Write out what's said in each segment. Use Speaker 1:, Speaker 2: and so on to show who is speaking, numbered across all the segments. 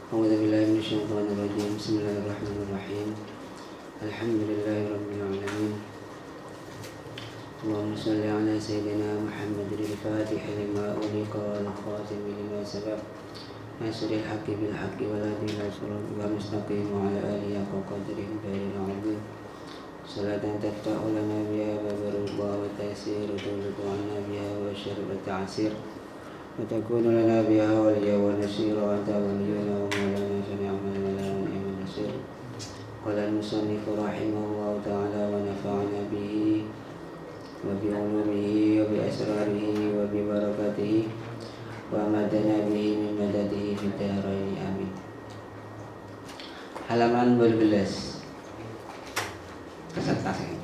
Speaker 1: أعوذ بالله من الشيطان الرجيم. بسم الله الرحمن الرحيم. الحمد لله رب العالمين. اللهم صل على سيدنا محمد الفاتح لما أغلق والخاتم لما سبق ناصر الحق بالحق والهادي إلى صراطك المستقيم وعلى آله حق قدره غير العظيم. صلاة تفتح لنا بها باب الرضا والتيسير وتغلق عنا بها والشر والتعسير وتكون لنا بها وليا ونصيرا وأنت ولينا ومولانا فنعم المولى ونعم النصير. قال المصنف رحمه الله تعالى: ونفعنا به وبعلومه وبأسراره وببركاته وأمدنا به من مدده في الدارين آمين. Halaman 12 peserta saya.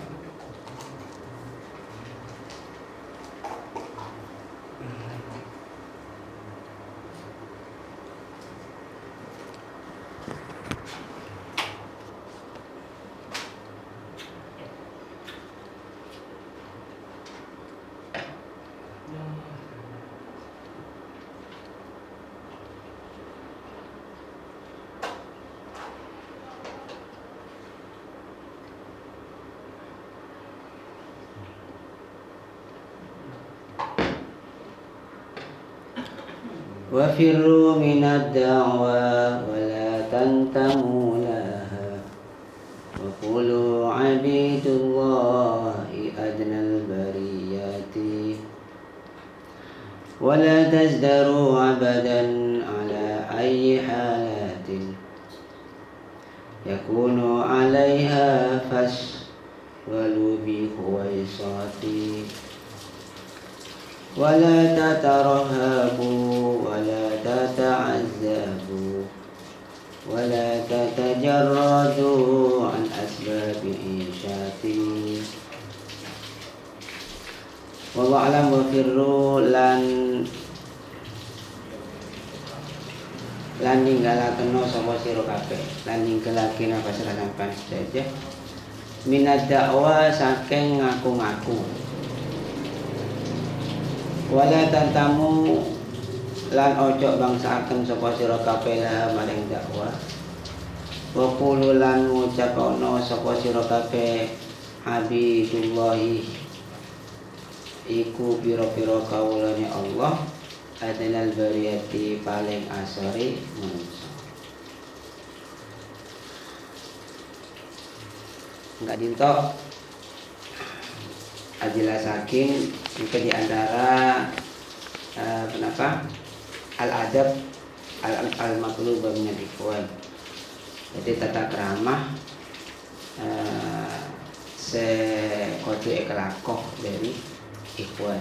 Speaker 1: وفروا من الدعوى ولا تنتموا لها وقولوا عبيد الله أدنى البريات ولا تزدروا أبدا على أي حالات يكون عليها فاشغلوا بخويصات ولا تترهبوا ولا تتعذبوا ولا تتجردوا عن أسباب إنشاتي. Wallahu a'lam. Wafirru lan ninggalaken sapa sira kabeh lan ninggalaken apa sira sampeyan sedaya minad dakwa saking ngaku-ngaku. Wala tantamu lan ojo bangsaaken sapa sira kabeh maring dakwah. Wa qulu lan ngucapana sapa sira kabeh habibullahi iku pira-pira kawulane Allah adnal bariyati paling asore manungsa. Enggak dintok ajelasakin itu diantara kenapa al-adab al-matlub min al-ikhwan. Jadi tata keramah sekode kelakoh dari ikhwan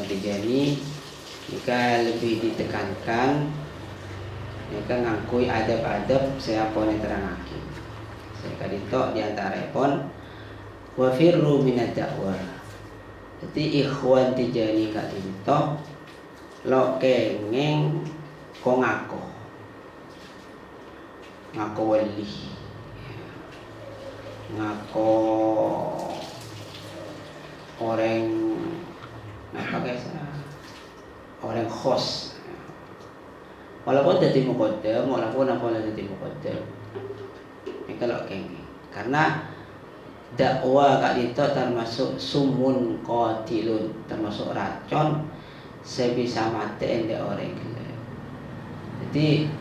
Speaker 1: Tijani. Jika lebih ditekankan jika ngakui adab-adab saya pun terangake saya kadito diantara pun wafirru minad dakwah. Jadi ikhwan Tijani kak dinto lo kengeng ko ngako wali ngako orang apa guys orang khos walaupun jadi muqaddam walaupun apa jadi muqaddam ini kalau kengeng karena dakwah kak dito termasuk sumun qatilun, termasuk racun sebisa mati ende orang gila. Jadi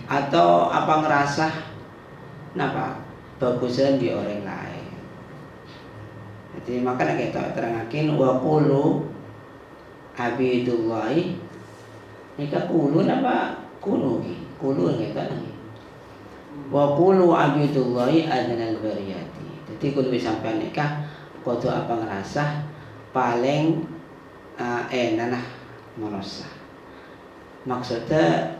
Speaker 1: atau apa ngerasa napa bagusan di orang lain. Jadi makanya kita terangakin wa qulu abidullahi nika qulu napa kunu kita nang wa qulu abidullahi adnal bariyati. Jadi kudu sampean nikah kudu apa ngerasa paling enak merasa. Maksudnya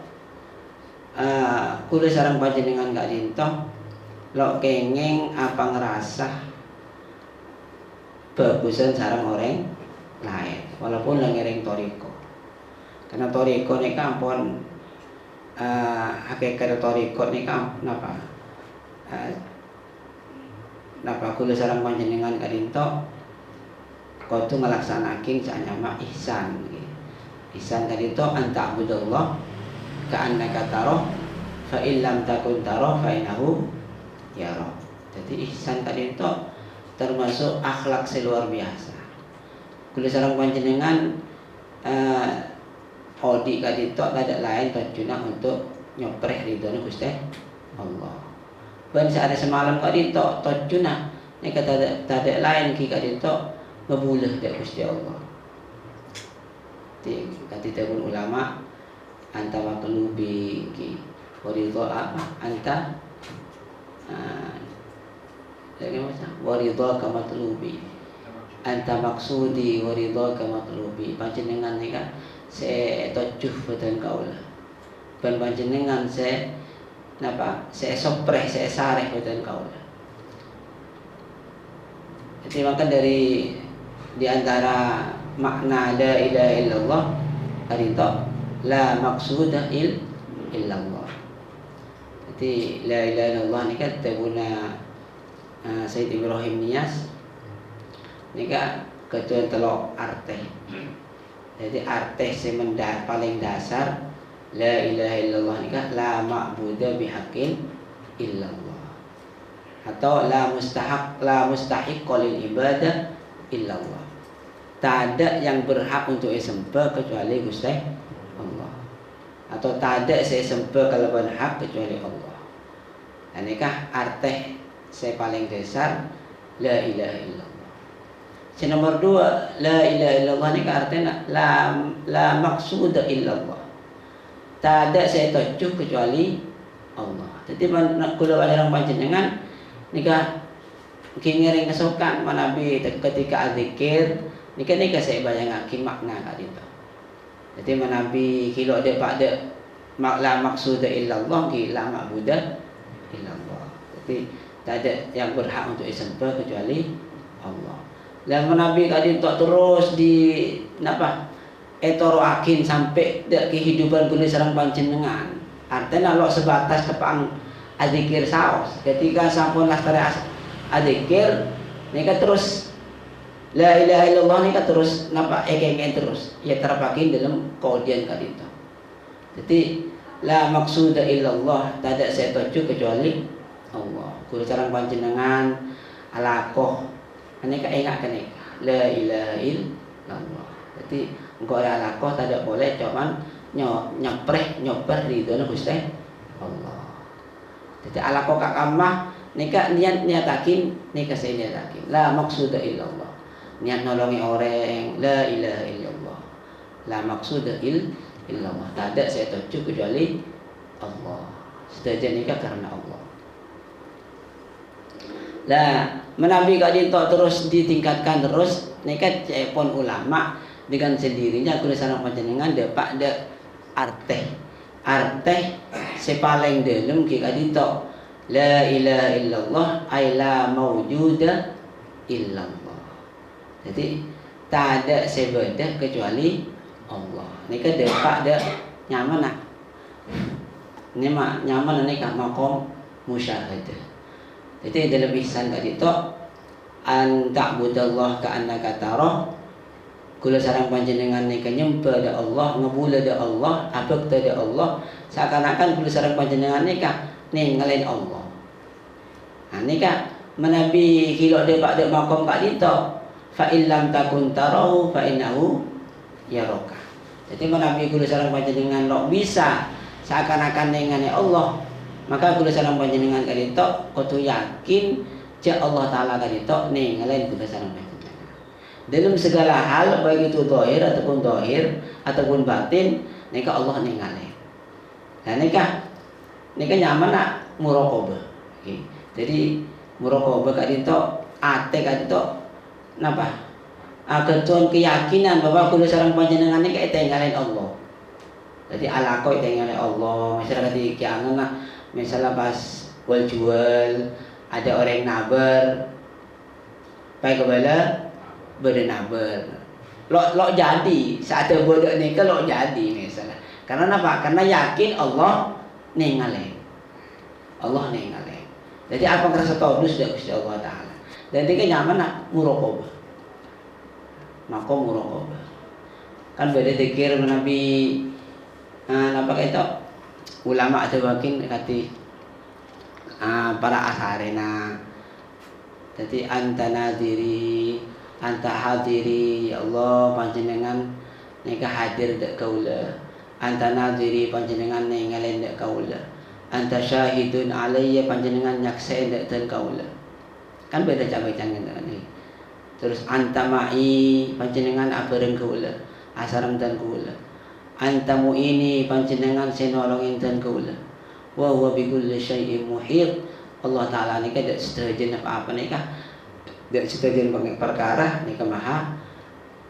Speaker 1: kudu sareng panjenengan gak dinto lo kengeng apa ngerasa bagusan sareng orang lain walaupun ngiring toriko. Karena toriko nikah ampun hakikat toriko nikah napa kula sareng panjenengan kadinto kudu nglaksanaken sak nyama ihsan nggih. Ihsan tadi itu anta'budallah ka'annaka tarah fa in lam takun tarah fa innahu yarah. Jadi ihsan tadi itu termasuk akhlak seluar biasa. Kula sareng panjenengan odi kadi itu kada lain tujuan untuk nyopreh ridhonya Gusti Allah. Ben saat semalam kadi itu tujuan nek kada lain ki kadi itu ngebuleh dek Gusti Allah. Kati tabun ulama anta matlubi ki waridho apa anta lagi macam waridho ka matlubi anta maksudi waridho ka matlubi panjenengan ni kan se tojuh boten kaula ban panjenengan se napa se sopreh se sareh boten kaula. Jadi maka dari di antara makna la ilaha illallah arito la maqsuda illallah. Jadi la ilaha illallah ni kan tabuna Said Ibrahim Niyas ni kan kecuali telok arteh. Jadi arteh semendar paling dasar la ilaha illallah ni kan la ma'budu bihaqqin illallah atau la mustahiq lil ibadah illallah. Tak ada yang berhak untuk disembah kecuali Gusti Allah. Atau tak ada saya sembah kalau berhak kecuali Allah. Anikah arteh saya paling dasar la ilaha illallah. Yang nomor 2 la ilaha illallah ni artinya la maqsud illallah. Tak ada saya tuju kecuali Allah. Jadi kula ajaran panjenengan nikah kingiring kesukaan manabi ketika azikir nika saya bayangake makna kat itu. Jadi manabi kilo ada pada la maksud illallah ki la ma'budu illallah. Jadi tak ada yang berhak untuk disembah kecuali Allah. Dan manabi tadi untuk terus di napa etoroakin sampai dak kehidupan kula sareng panjenengan. Artinya lo sebatas tepang azikir saos. Ketika sampun lastare azikir nika terus la ilaha illallah ni kan terus nampak ekeng terus ya terpakai dalam kaudian kali itu. Jadi la maqsuda illallah tak ada saya tuju kecuali Allah. Kula sareng panjenengan alakoh ane ka ingat kan la ilaha illallah. Jadi engko alakoh tak ada boleh cuman nyoper ridhonya Gusti Allah. Jadi alakoh ka kamah nika niatakin nika saya niatakin la maqsuda illallah. Niat nolongi orang la ilaha illallah la maqsuda illallah. Tak ada saya tuju kecuali Allah. Sedajan nikah karena Allah. Lah menabi kadi terus ditingkatkan terus nikah pun ulama dengan sendirinya kula sareng panjenengan depak de arteh sepaling dalam ki kadi tok la ilaha illallah ay la maujuda illallah. Jadi tak ada sebedah kecuali Allah. Ini kan depak dia nyaman nak. Ini mak nyaman ini kan makom musyahadah. Jadi dalam ihsan tadi tu an ta'budallah ka'annaka tarah. Kula sareng panjenengan ni kan nyembah da Allah, ngebula da Allah, abek da Allah, seakan-akan kula sareng panjenengan ni kan ninggalin Allah. Nah ni kan menabi kilo depak de makom kat ditok. Fa illam takun tarahu fa innahu yaraka. Jadi menabi kula sareng panjenengan lok bisa seakan-akan nengane Allah, maka kula sareng panjenengan kadito kudu yakin cek Allah taala kadito nengalen kula sareng panjenengan. Dalam segala hal baik itu zahir ataupun batin nika Allah nengalen. Nah nika nyaman nak muraqabah. Okay. Jadi muraqabah kadito ate kadito napa? Ketuan keyakinan bahwa kula sareng panjenengan iki tinggalin Allah. Jadi alaqo tinggalin Allah. Misalnya di kiangan lah, misalnya pas jual ada orang nabar, baik kebala bernabar. Lo jadi saat bodoh ni lo jadi misalnya. Karena apa? Karena yakin Allah ninggalin. Allah ninggalin. Jadi apa kerasa todus dari Gusti Allah Taala. Dan dia nyaman nak muraqabah. Maka muraqabah. Kan beda dikir Nabi napa itu ulama ada bakin kati para asarena. Jadi anta nadiri, anta hadiri, ya Allah panjenengan nika hadir dak kaula. Anta nadiri panjenengan ningali dak kaula. Anta syahidun alayya panjenengan nyakseni dak ten kaula. Kan beda cabai-cabai ini. Terus anta ma'i panjenengan abareng kaula, asaram dan kaula. Anta mu'ini panjenengan senolongin dan kaula. Wa huwa bi kulli syai'in muhit. Allah Ta'ala nika dak sedajen apa-apa nika dak sedajen perkara nika maha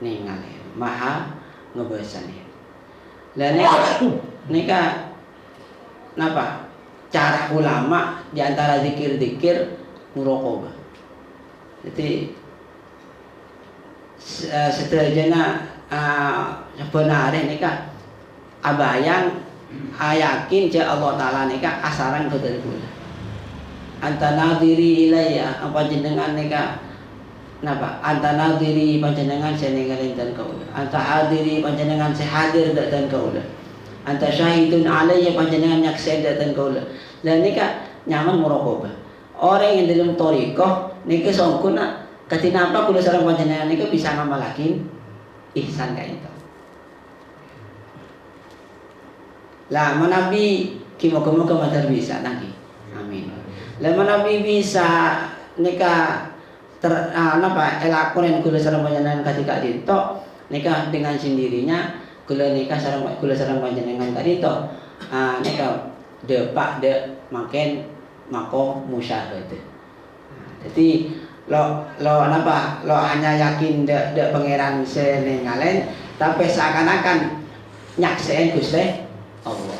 Speaker 1: ningali, maha ngebasani. Lah nika napa? Cara ulama di antara zikir-zikir muraqabah. Jadi sedajana sebenarnya nika abayang yakin je Allah Ta'ala nika asaran kepada kula. Anta nadiri ilayya panjenengan nika napa? Anta nadiri panjenengan seningalin dan kaula. Anta hadiri panjenengan sehadir dan kaula. Anta syahidun alayya panjenengan nyakseni dan kaula. Lah nika nyaman muraqabah. Orang yang dalam thariqah nika sangkuna katina apa kula sareng panjenengan nika bisa ngamalakin ihsan ka itu. Lah manabi kimo-kimo madar bisa nanti. Amin. Lah manabi bisa nika elakunen kula sareng panjenengan ketika dito nika dengan sendirinya kula nika sareng kula sareng panjenengan kadito nika depak makin mako musyahadah. Jadi lo hanya yakin dek pangeran senengalen tapi seakan-akan nyakseni Gusti Allah.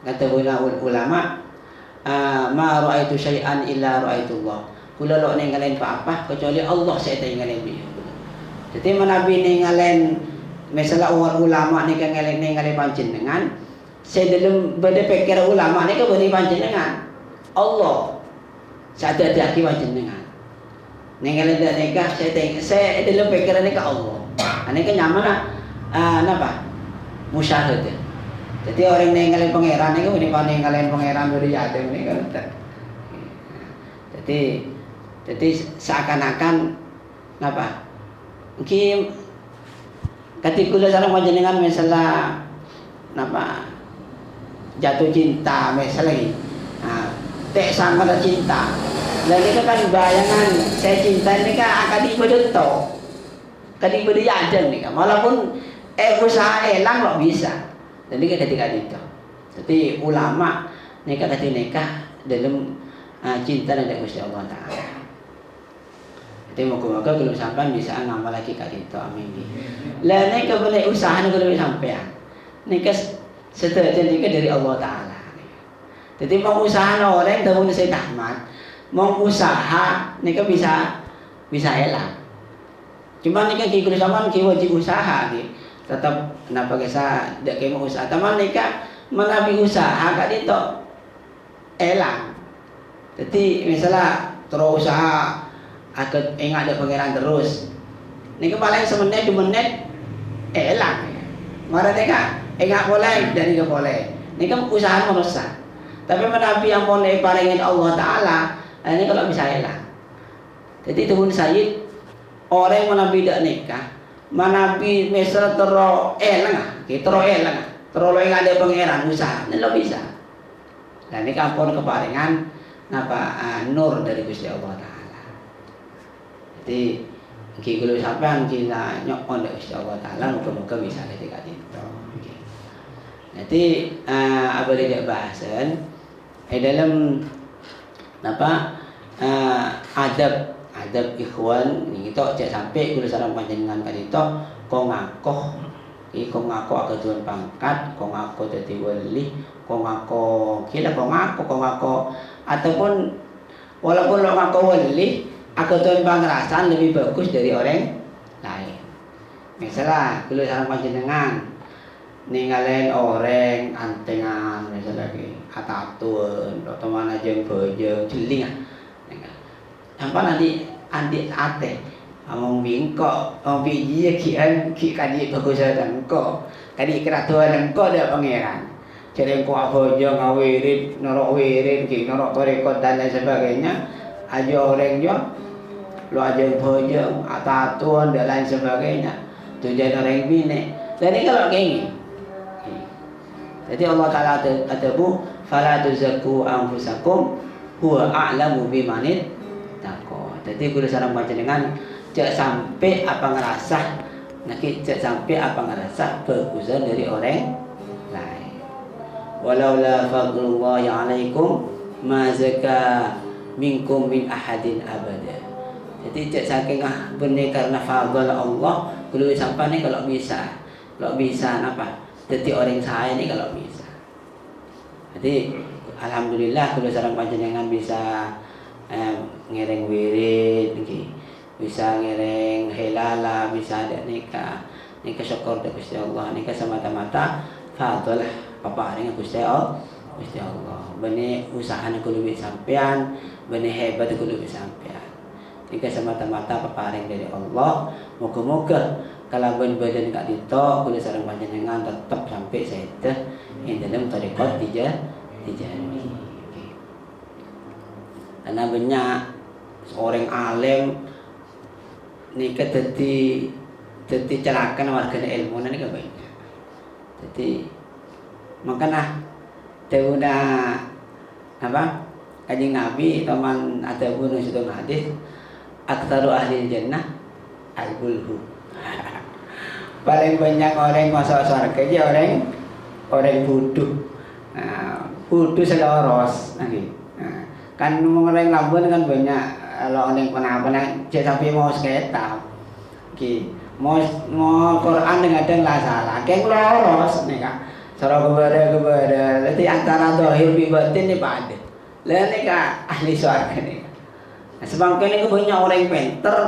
Speaker 1: Kata ulama ma ra'aitu syai'an illa ra'aitullah. Kula lo ninggalin apa kecuali Allah saya tinggalin dia. Jadi menabi ninggalin misalnya ulama nika ninggalin panjenengan, saya dalam beda pikir ulama nika beri panjenengan Allah. Saya ada di panjenengan. Ninggalin nika saya dalam pikiran nika Allah. Nika nyaman napa? Musyahadah. Jadi orang ninggalin pangeran nika beri ninggalin pangeran beri yatim nika. Jadi seakan-akan apa? Mungkin ketika kula sareng panjenengan misalnya apa jatuh cinta misalnya, tek sama cinta. Dan itu kan bayangan saya cinta ini kan akan dibedeto, akan dibedeyadeng nih kan. Walaupun usaha elang kok bisa. Jadi ketika itu. Jadi ulama nikah ketika nikah dalam cinta dan Gusti Allah Ta'ala. Jadi moga-moga kalau sampai bisa ngamal lagi kat itu, amin. Lah nek boleh usaha nek boleh sampean. Nek sedaya nek dari Allah Ta'ala. Jadi mau usaha orang tahun saya tamat, mau usaha nek bisa elang. Cuma nek ki kudu sampean ki wajib usaha ki. Tetap napa kesa dak ke mau usaha. Taman nek menabi usaha kat itu elang. Jadi misalnya terus usaha agak ingat ada pangeran terus. Ini paling semenit 2 menit elang. Marah teka ingat boleh dan enggak boleh. Ini kan usaha merusak. Tapi menabi yang boleh palingin Allah Ta'ala, ini kalau bisa elang. Jadi tuhun Sayyid orang yang menabi dak nikah, menabi misal tero elang, tero ingat ada pangeran usaha, ini lo bisa. Dan ini kampung keparingan nur dari Gusti Allah Ta'ala. Jadi kalau sampai kita nyokon dari Gusti Allah Ta'ala, moga-moga bisa ketika itu. Jadi apa dia bahasan dalam adab ikhwan ini kita cek sampai kalau sarang panjenengan kali itu kau ngakoh agak tuan pangkat, kau ngakoh jadi wali, kau ngakoh ataupun walaupun lo ngaku wali, aku tuan pangerasan lebih bagus dari orang lain. Misalnya kalau sarang panjenengan ninggalin orang antengan misalnya atatun atau mana jeng bojeng jeling sampai nanti ate Among bingkok, among biji ki kadi bagusan engko. Kadi keratuan engko dak pangeran. Jadi engko apa aja ngawirid, norok wirid, ki norok tarekat dan lain sebagainya. Aja orang jo, lu aja bojong, atatuan dan lain sebagainya. Tujuan orang bini. Jadi kalau kayak gini. Jadi Allah Ta'ala atabu fala tuzakku anfusakum huwa a'lamu bimanit taqwa. Jadi kudu sareng panjenengan cek sampai apa ngerasa nanti cek sampai apa ngerasa bagusan dari orang lain. Walaula fadlullahi 'alaikum ma zaka minkum min ahadin abada. Jadi cek saking benih karena fadl Allah kudu sampai nih kalau bisa apa? Jadi orang saya ini kalau bisa. Jadi alhamdulillah kudu sareng panjenengan bisa ngereng wirid niki. Bisa ngereng helala, bisa ada nikah syukur dari Gusti Allah. Nikah semata-mata fadl paparing Gusti Allah. Benih usahane kudu bisa sampean, benih hebat kudu bisa sampean. Nikah semata-mata paparing dari Allah. Moga-moga kalau badan gak ditok, kudu sareng panjenengan tetap sampai sedah ing dalam tarekat dijani. Karena banyak seorang alim nikah jadi celakan warganya ilmu nanti gak banyak. Jadi makanya tewuna apa Kanjeng Nabi teman ada bunuh situ hadis aktaru ahli jannah al-bulhu. Paling banyak orang masuk surga aja orang bodoh. Bodoh seloros lagi. Kan orang Lampung kan banyak kalau orang kenapa cek sampai mau sekitar. Mau Quran dengan lah salah. Kayak loros nih kan. Sarah kepada. Jadi antara zahir bi batin ni pada. Lah ni kan ahli surga ni. Sebangkan ni banyak orang pinter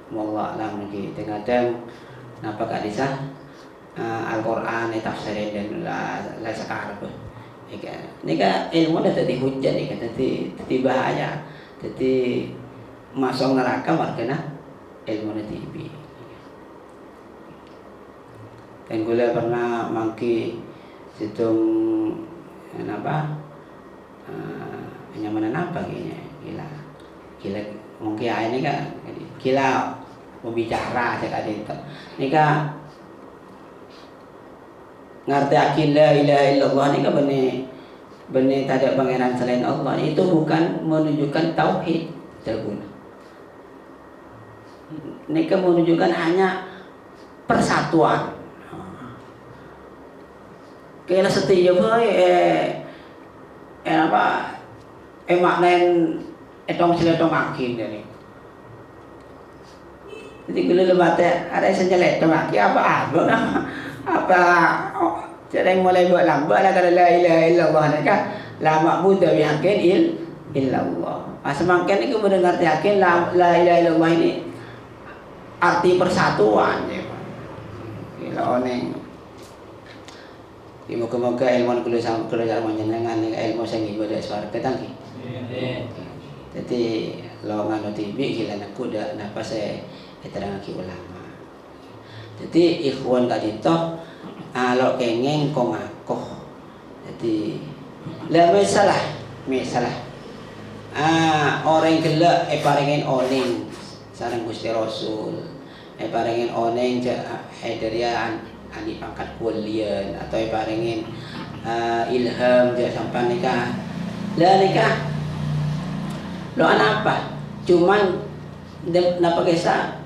Speaker 1: wallah alam niki kadang napa gak bisa Al-Qur'an tafsirin dan la sekarang nika ilmu dah tadi hujan nika tadi bahaya tadi masuk neraka markena ilmu tibi. Dan gula pernah mangki situng apa nyaman apa gila mungkin ini kan gila membicara saya kata itu. Nika ngerti akin la ilaha illallah nika benih tak ada pangeran selain Allah. Itu bukan menunjukkan tauhid terguna. Nika menunjukkan hanya persatuan. Kira setia apa maknain etong siletong akin dari. Jadi kalau lebatnya ada senjalet temaki apa cara yang mulai buat lambat lah kalau la ilaha illallah kan la ma'bud bi haqqin illallah. Semakin ini kemudian ngerti yakin la ilaha illallah ini arti persatuan ya Pak. Gila oneng. Moga-moga ilmu kulo sampeyan panjenengan ilmu sing ibadah swarga tangki. Jadi lo ngano tibi gila aku dah napa saya keterangan ulama. Jadi ikhwan tadi toh lo kengeng kong ngakoh. Jadi lah misalah orang gelak paringin oning sareng Gusti Rasul paringin oning Haidariyah adi pangkat kulian atau paringin ilham dia sampai nikah lah nikah lo apa cuman napa kisah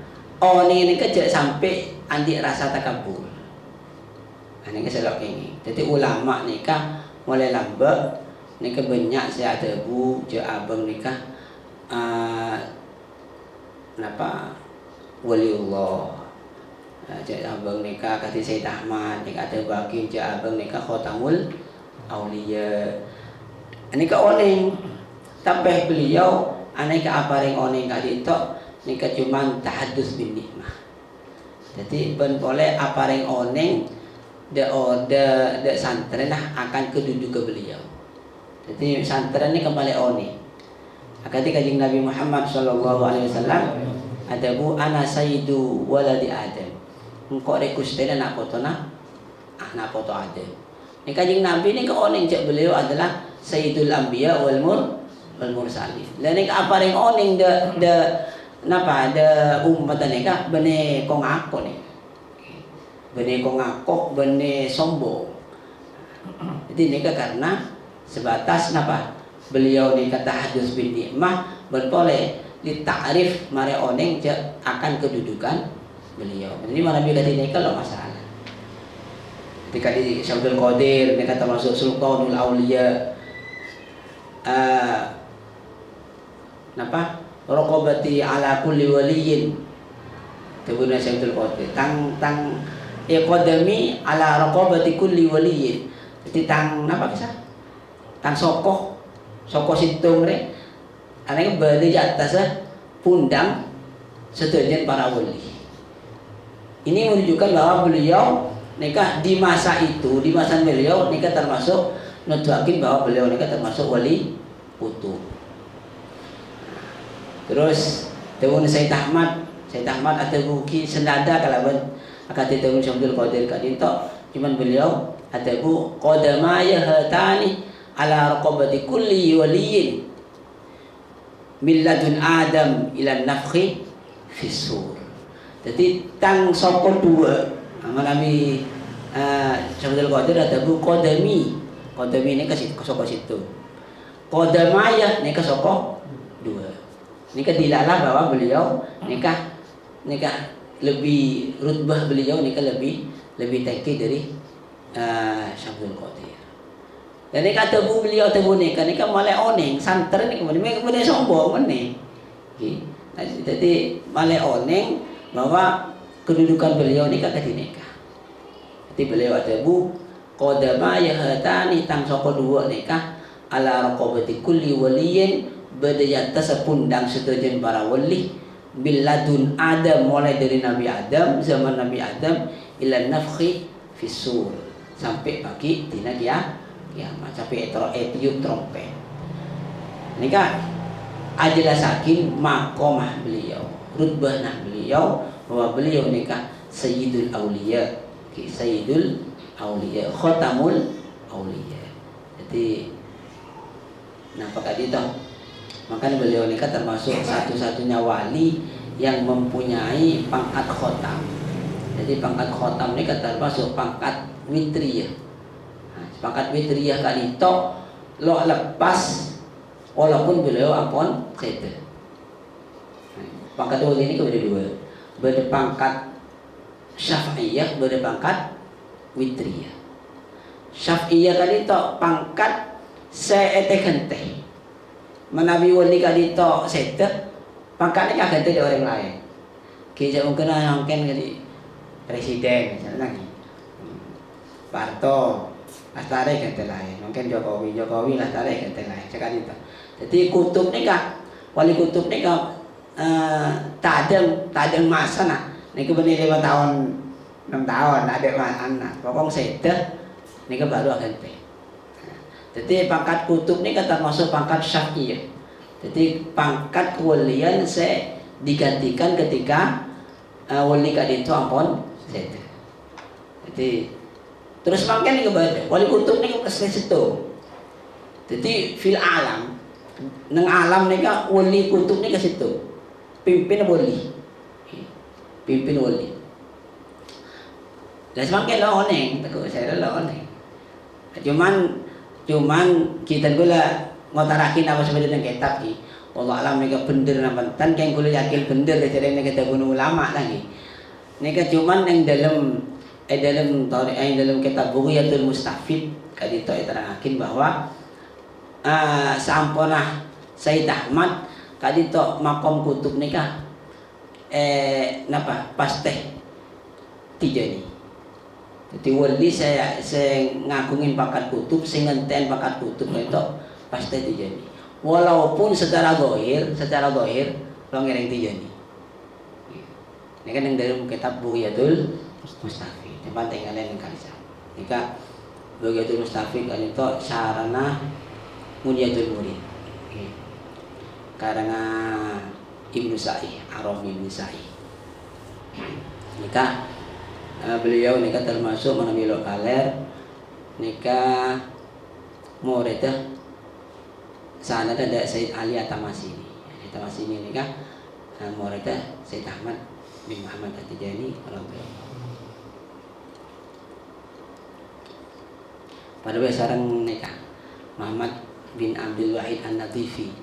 Speaker 1: ini kerja sampai andi rasa takabur ini keselok ini jadi ulama nikah mulai lambat nikah banyak saya ada bu je abang nikah napa waliullah je abang nikah kata Sayyid Ahmad nikah ada bagi je abang nikah khotamul auliya nikah oning tapi beliau aneh ke apa yang oning kali itu nikah cuman tahadus bin nikmah. Jadi ben boleh apa yang oning de santren lah akan keduduk ke beliau. Jadi santren ini kembali oning. Akati kanjeng Nabi Muhammad sallallahu alaihi wasallam adabu ana sayyidu waladi Adam. Engko rek Gusti anak potona anak poto Adam. Ini kanjeng Nabi ini keoning cek beliau adalah Sayyidul Anbiya wal Mursalin. Lan nek apa ring oning de napa de umat neka bene kong ako nih. Bene kong ako bene sombong. Jadi neka karena sebatas napa beliau neka tahadus bin nikmah berpoleh ditakrif mare oneng akan kedudukan beliau. Jadi mana bila neka lo masalah. Ketika di Syabdul Qadir neka termasuk Sultanul Auliya napa raqabati ala kulli waliyin kemudian Syabdul Qadir tang qadami ala raqabati kulli waliyin. Jadi tang napa kisah tang soko situng re anake berada di atas pundang setujuan para wali. Ini menunjukkan bahwa beliau nikah di masa itu, di masa beliau nikah termasuk nutuakin bahwa beliau nikah termasuk wali putu. Terus tahun Sayyid Ahmad atau buki senada kalaban akati tahun Syabdul Qadir kadinto cuman beliau ada bu qadamaya hatani ala raqabati kulli waliyin milladun Adam ila nafkhi fis-sur. Jadi tang soko dua Nabi Syabdul Qadir ada bu qadami ini ke soko situ. Qadamaya ini ke soko dua. Ini dilala bahwa beliau nikah lebih rutbah beliau nikah lebih tinggi dari Syabdul Qadir. Dan nikah tebu beliau tebu nikah malah oneng santer nih kemudian sombong meneh. Jadi malah oneng bahwa kedudukan beliau nikah ketika jadi beliau ada bu qadama ya hatani tang soko dua nikah ala raqabati kulli waliyin berdayata sepundang setujuan para wali biladun Adam mulai dari Nabi Adam zaman Nabi Adam ila nafkhi fisur sampai pagi dina kiamat sampai etiup trompet nikah ajelasakin makomah beliau rutbah beliau bahwa beliau nikah Sayyidul Auliya, Khatamul Auliya. Jadi nampak itu makanya beliau nikah termasuk satu-satunya wali yang mempunyai pangkat khotam. Jadi pangkat khotam nikah termasuk pangkat witriyah. Pangkat witriyah kali itu lo lepas walaupun beliau ampun sete. Pangkat wali ini kemudian dua. Berpangkat Syafi'iyah, berpangkat Witriyah. Syafi'iyah kali itu pangkat seete-gente. Menabi wali kali itu sete, pangkatnya kagak dari orang lain. Kita mungkin jadi presiden misalnya lagi. Parto, lastare gente lain. Mungkin Jokowi lastare gente lain. Sekali itu. Jadi kutub nikah, wali kutub nikah tak ada masa nah ini kebenar 5 tahun 6 tahun ada anak pokoknya sedih ini baru akan teh. Jadi pangkat kutub ini termasuk pangkat syafiyah. Jadi pangkat kewalian saya digantikan ketika wali kadin itu ampun sedih. Jadi terus makin ini kebenar wali kutub ini ke situ. Jadi fil alam neng alam ini wali kutub ini ke situ. Pimpin wali. Dan semakin lo oneng, takut saya lo oneng. Cuman kita gula ngotarakin apa sebenarnya kitab ki. Allah alam mereka bener nampan kan gula yakin bener dari kita bunuh ulama lagi. Mereka cuman yang dalam kitab Bughiyatul Mustafid kadito terangkan bahwa sampunah Sayyid Ahmad kadito makom kutub nikah napa pasteh tijani. Jadi wali saya ngagungin pangkat kutub, saya ngenten pangkat kutub itu pasteh tijani. Walaupun secara gohir lo ngereng tijani. Ini kan yang dari kitab Bughiyatul Mustafid. Tempat tinggalnya yang kalisa. Nika Bughiyatul Mustafid kan itu sarana Munyatul Murid. karangan Ibnu Sa'i, Arabi Ibnu Sa'i. Nikah beliau nikah termasuk menambil kaler nikah muridnya sana ada Said Ali At-Tamasini. At-Tamasini nikah muridnya Said Ahmad bin Muhammad At-Tijani radhiyallahu. Pada sareng nikah Muhammad bin Abdul Wahid An-Nadifi.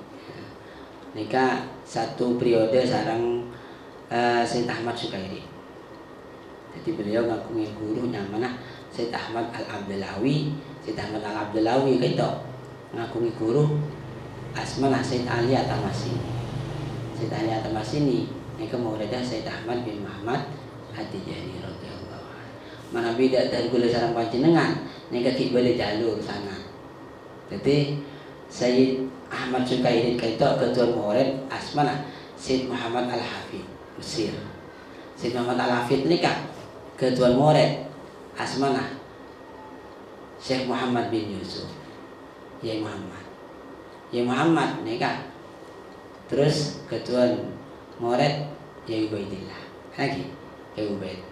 Speaker 1: Nikah satu periode sareng Said Ahmad Sukairi. Jadi beliau ngaku guru yang mana Said Ahmad Al-Abdalawi. Said Ahmad Al-Abdalawi itu ngaku guru asmana Said Ali At-Tamasini. Said Ali At-Tamasini nikah muridnya Said Ahmad bin Muhammad At-Tijani radhiyallahu. Mana beda dari kula sareng panjenengan nikah ki balik jalur sana. Jadi Said Ahmad Sukairi kaito ketua murid asmana Said Muhammad Al-Hafid Mesir. Said Muhammad Al-Hafid nikah ketua murid asmana Syekh Muhammad bin Yusuf. Yai Muhammad nikah terus ketua murid Yai Ubaidillah lagi Yai Ubaid.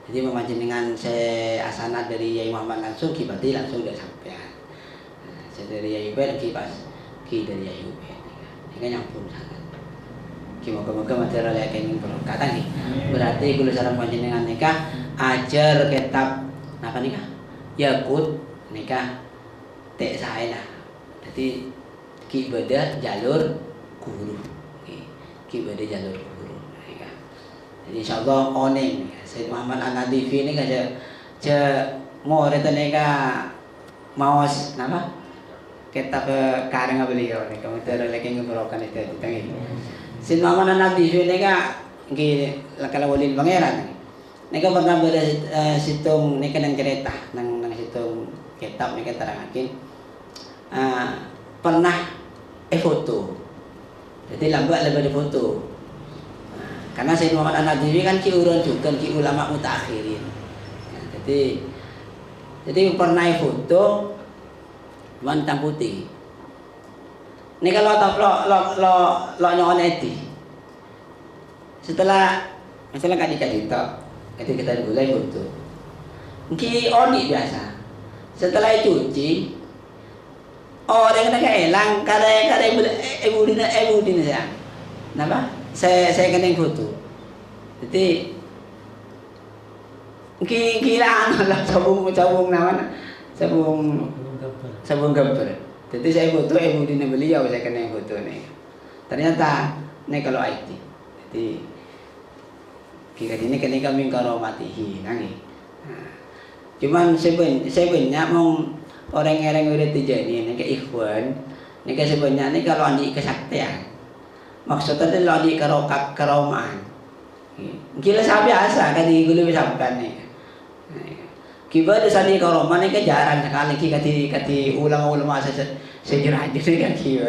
Speaker 1: Jadi memanjenengan saya asanat dari Yai Muhammad langsung berarti langsung udah sampai. Dari Yai Ubaid ki dari Yai Ubaid. Ini nyampur sangat. Ki moga-moga material yang ingin berkata nih. Berarti kula sareng panjenengan nikah ajar kitab napa nikah? Yakut nikah tek saena. Jadi ki beda jalur guru. Ki beda jalur guru. Jadi insyaallah oneng Said Muhammad An-Nadifi ini kan je murid nikah maos napa? Kitab karang beliau ni kamu terlebih ngebrokan itu tangi. Said Muhammad An-Nadifi ni ka kalau walil pangeran. Ni ka pernah situng ni ka nang cerita nang situng kitab ni ka terangakin. Pernah foto. Jadi lambat lebih foto. Karena Said Muhammad An-Nadifi kan ki urun juga ki ulama mutakhirin. Jadi pernah foto Wantang putih. Ini kalau lo nyon eti. Setelah misalnya ketika kita mulai foto. Ki oni biasa. Setelah cuci orang kena keelang kada ibu dina saya. Napa? Saya kena foto. Jadi kira lah sabung nama sabung gambar. Jadi saya foto ibu dina beliau saya kena foto nih. Ternyata nih kalau IT. Jadi kira ini kami karomatihi nangi. Cuman sebenarnya mau orang-orang udah Tijani nih ke ikhwan, nih ke sebenarnya nih kalau andi kesaktian. Maksudnya kalau andi karomaan. Gila biasa kan di gulu sampai nih. Kiba ada sani karoman ni kejaran sekali kati ulama-ulama sejarah jadi kan kiba.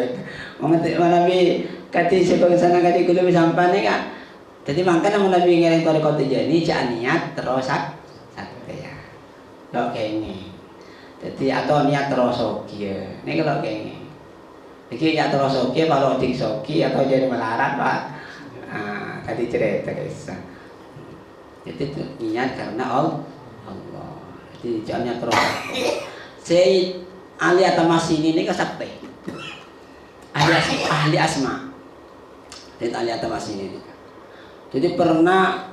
Speaker 1: Mana bi kati sebagai sana kati kulo sampai ni kan. Jadi makanya mau nabi ngereng kau Tijani cak niat terus sakit ya. Lo kayak ini. Jadi atau niat terus oke. Ni kalau kayak ini. Jadi niat terus oke kalau tiksoki atau jadi melarat pak. Kati cerita kisah. Jadi niat karena Allah. Jadi jangan terus. Said Ali At-Tamasini ini kasakti. Ahli asma. Said Ali At-Tamasini ini. Jadi pernah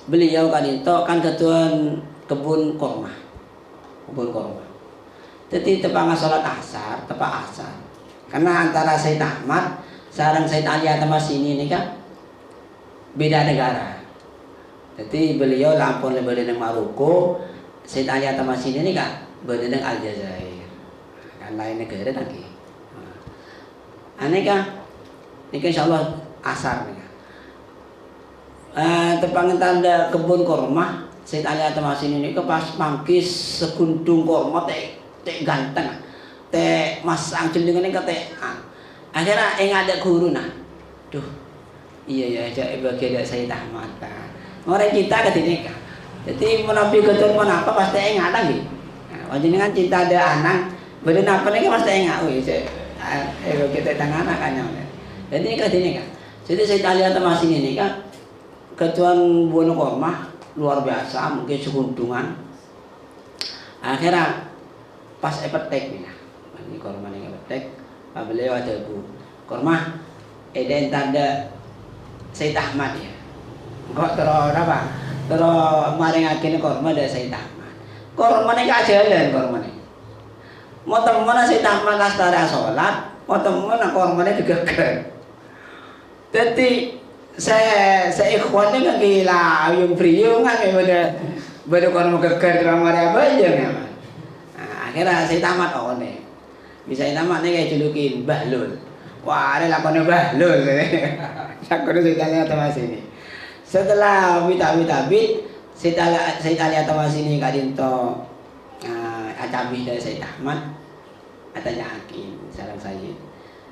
Speaker 1: beliau kan itu kan ketua kebun korma. Jadi tepang salat asar, tepak asar. Karena antara Said Ahmad sareng Said Ali At-Tamasini ini kan beda negara. Jadi beliau lampun lebih dengan Maroko. Said Ali At-Tamasini ini kan berdendang Aljazair, kan lain negara lagi. Aneh kan, ini kan insyaallah asar nih. Tepang tanda kebun korma, Said Ali At-Tamasini ini pas mangkis sekundung korma teh ganteng, teh masang cendengan ini teh. Akhirnya ada guru nah, duh, iya ya, bagi ada Said Ahmad. Orang kita ketika jadi menapi ketur apa pasti enggak lagi. Panjenengan cinta ada anak, beden apa nih pasti enggak. kita tangan anak kan. Jadi ini kan. Jadi saya lihat Mas ini kan ketuan buah korma luar biasa, mungkin sekuntungan. Akhirnya pas epetek nih, ini korma nih epetek, Pak beliau ada bu korma, eden tanda Said Ahmad ya. Kok terus apa? Terus maring akhirnya korma ada Said Ahmad. Korma nih kajalan korma nih. Mau temen Said Ahmad lastara sholat, mau temen korma nih juga kan. Jadi saya ikhwannya nggak gila, yung priyo kan pada korma geger kamar apa aja kan. Nah, akhirnya Said Ahmad nih, bisa Said Ahmad nih kayak julukin Bahlul. Wah, ada lakonnya Bahlul. Lakonnya Said Ali Atamas ini. Setelah bit, Said Ali Atamas ini kak dinto acabi dari Said Ahmad, atanya akin sarang Sayyid.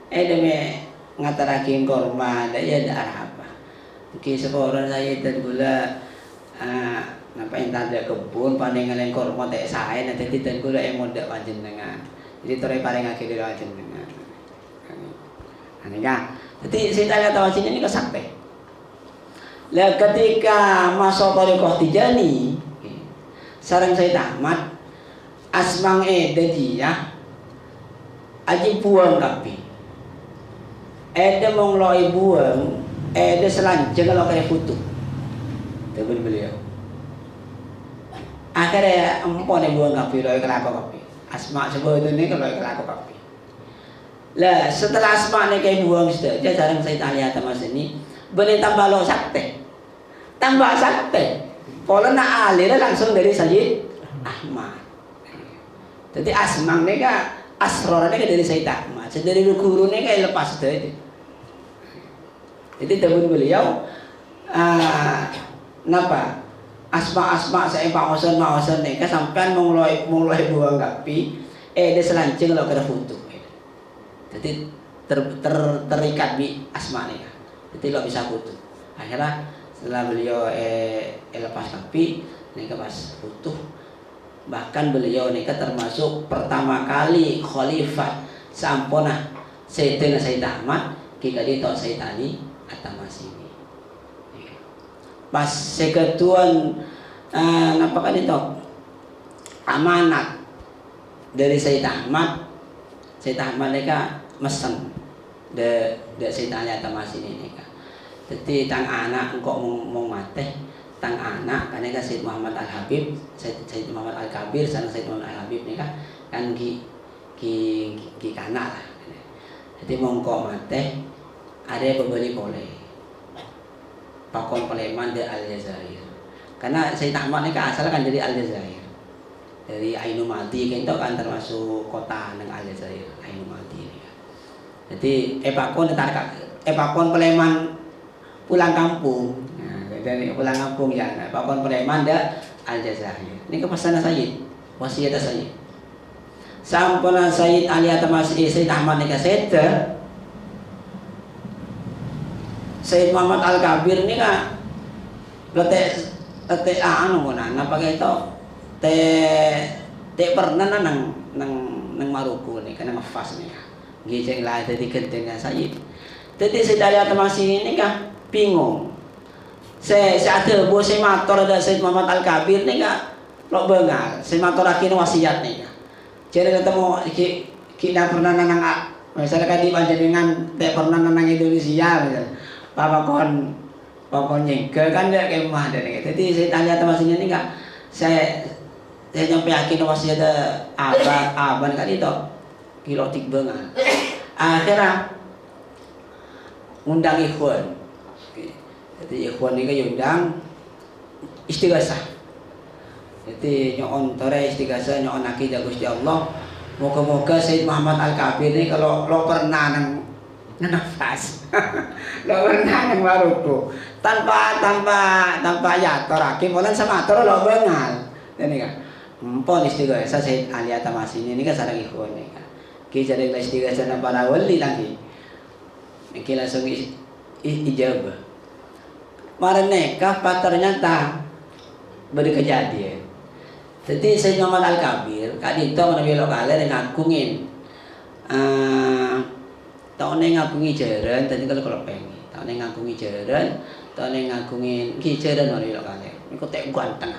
Speaker 1: Demi ngatarakin korma, ya ada apa? Mungkin sekolah Sayyid dan gula napa yang tanda kebun panengan korma tak saya nanti dan gula yang modal panjenengan. Jadi terus paling akhir dari panjenengan. Ini kan. Jadi Said Ali Atawas ini kesakte. Lah ketika masuk Thariqah Tijani, sareng Said Ahmad asmang dedi ya. Aji buang kapi. Ada mengloi buang, ada selanjang kalau kayak putu. Temen beliau. Akhirnya empon yang buang kapi, loi kelako kapi. Asma sebetulnya kalau kelako kapi. Lah setelah asma nih kayak buang sudah, dia jarang Said Ali Atamas ini boleh tambah lo sakte, tambah sakte. Kalau nak alir langsung dari Sayyid Ahmad. Jadi asma nih kak asrornya dari Sayyid Ahmad. Dari gurune kayak lepas itu. Jadi teman beliau napa asma saya Pak Oson nih kan sampai mulai buang kapi dia selanceng lo kena foto. Jadi terikat di asma nih kan. Jadi lo bisa foto. Akhirnya setelah beliau lepas kapi nih pas foto. Bahkan beliau nih kan termasuk pertama kali khalifah sampona Sayyidina Said Ahmad kita ditok Said Ali Atamas ini. Pas seketuan napa kan itu amanat dari Said Ahmad mereka mesen de Said Ali Atamas ini nih. Jadi tang anak engkau mau mate tang anak karena kan Said Muhammad Al Habib, Said Muhammad Al Kabir, sama Said Muhammad Al Habib nih kan ki kanak lah. Jadi mongko mate ada pembeli boleh pakon Paleman dari Aljazair. Karena Said Ahmad ini asal kan dari Aljazair, dari Ainumati kan itu kan termasuk kota dengan Aljazair Ainumati ini. Jadi pakon Paleman pulang kampung. Nah, dari pulang kampung ya, pakon Paleman dari Aljazair. Ini kepesanan Sayyid, wasiat Sayyid. Sampun Sayyid Ali Atamas Said Ahmad ini kaseta Said Muhammad Al Kabir ini kan letek anu mana pakai itu te pernah nang Maroko nih karena ngefas nih gijeng lah jadi gentengan Sayyid. Jadi Said Ali Atamas ini kan bingung. Saya ada buat saya motor ada Said Muhammad Al Kabir nih kan lo bengal. Saya motor akhirnya wasiat nih kan. Jadi ketemu kita pernah nanang misalnya kan di panjenengan te pernah nanang Indonesia misalnya. Pakon nyengkel kan dia kemah dan gitu. Jadi saya tanya teman-teman ini enggak saya nyampe yakin masih ada abang kan itu kilotik banget. Akhirnya undang ikhwan. Jadi ikhwan ini undang istighasah. Jadi nyon tore istighasah nyon akidah Gusti Allah. Moga-moga Said Muhammad Al Kabir ini kalau lo pernah nafas lo pernah nang Maroko tanpa ya toraki molan sama tor lo bengal ini kan empon istighosah Said Ali Atamas ini kan sareng ikhwan nih kan ki jadi istighosah nang para wali lagi iki langsung ijabah mareneka ternyata berkejadian. Jadi Said Muhammad Al Kabir kadito menawi lokale ngagungin taune ngagungi jaran dadi kalau pengen taune ngagungi jaran taune ngagungi jaran ora yo kale niku tek ganteng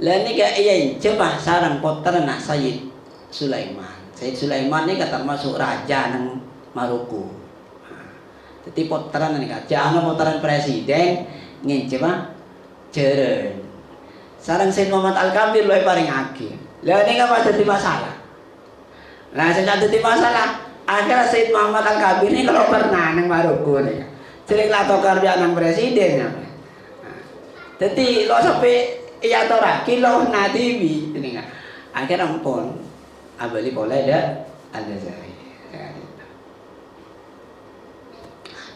Speaker 1: lah nika iya coba sarang putra Sayyid Sulaiman. Sayyid Sulaiman ini termasuk raja nang Maroko. Jadi putra nika jangan putra presiden ngince mah jeren. Sarang Sayyid Muhammad Al-Kabir loe paring akeh. Lah nika apa dadi masalah? Lah sing dadi masalah akhirnya Sayyid Muhammad Al-Kabir ini kalau pernah nang Maroko nika. Jelek lah tokar nang presiden. Jadi lo sampai iya tora kilo na TV ini kan akhirnya ampun abali boleh dah ada saya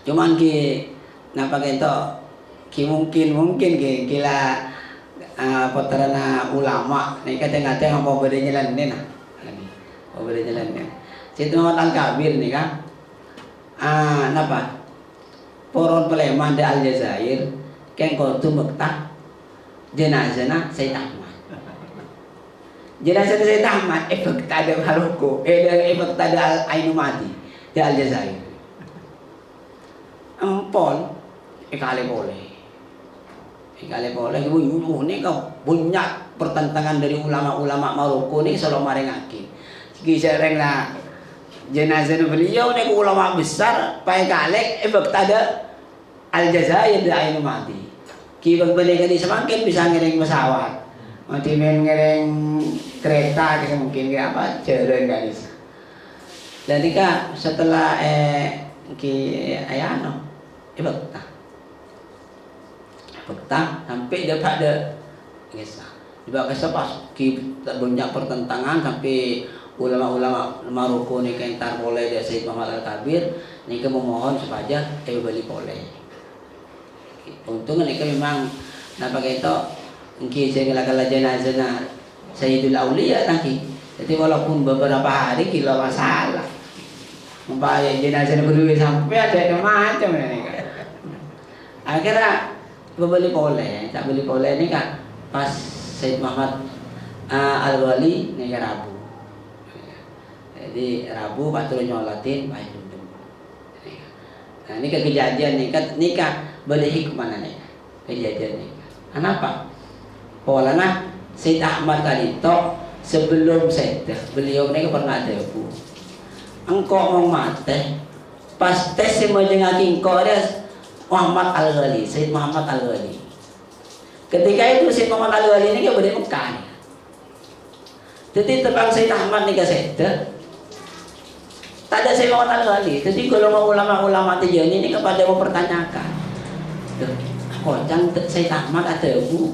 Speaker 1: cuman ki napa kento ki mungkin ki kila putrana ulama nih kadang-kadang apa beri jalan ini nah apa beri jalan ini Sayyid Muhammad Al-Kabir nih kan napa poron peleman di Aljazair keng kotu mektah jenazahnya Sayyid Ahmad. Jenazah Sayyid Ahmad efek tada Maroko, efek tada Al-Ainu Madi di Aljazair. Empon, ikale boleh. Ini kau banyak pertentangan dari ulama-ulama Maroko ini selalu maringake. Kisah lah jenazah beliau ini ulama besar, pakai kalek efek tada Aljazair di Ainu Madi. Kibag balik di semakin bisa ngiring pesawat, mati main ngiring kereta, kita mungkin kayak apa jalan guys. Dan jika setelah ayano, bekta sampai dapat ada, guys. Dibawa pas kita banyak pertentangan sampai ulama-ulama Maroko nih kentar boleh dari Sayyid Muhammad Al-Kabir nih memohon supaya balik boleh. Untungnya mereka memang napa itu mungkin saya kala jenazah Sayyidul Auliya tadi. Jadi walaupun beberapa hari kilo masalah. Membayar jenazah berdua sampai ada macam ini kan. Akhirnya beli boleh, tak beli boleh ini kan pas Sayyid Muhammad Al-Wali ini Rabu. Jadi Rabu patur nyolatin baik dulu. Nah ini kejadian nikah boleh hikmah nih kejadian ini. Kenapa? Polanya Sayyid Ahmad tadi toh sebelum sedah beliau ini pernah ada bu. Engkau mau mati pas tes semua jengat engkau dia Muhammad Al-Ghali, Sayyid Muhammad Al-Ghali. Ketika itu Sayyid Muhammad Al-Ghali ini boleh Mekah. Jadi terbang Sayyid Ahmad ni ke sedah. Tak ada Sayyid Muhammad Al-Ghali. Jadi kalau ulama-ulama Tijani ini kepada mempertanyakan. Kocang Sayyid Ahmad ada bu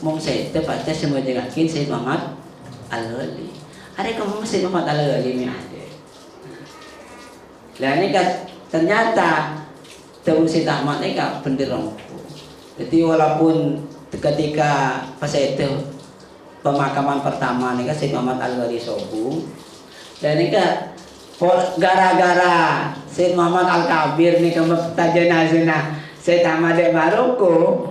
Speaker 1: mong sedah pada semua jengakin Sayyid Muhammad Al-Ghali. Ada kamu Sayyid Muhammad Al-Ghali ni ada. Lah ini kan ternyata Daun Sayyid Ahmad ini kan bener rompu. Jadi walaupun ketika pas itu pemakaman pertama ini kan Sayyid Muhammad Al-Ghali sobu. Dan ini kan gara-gara Sayyid Muhammad Al-Kabir ini kan jenazah Sayyid Ahmad di Maroko,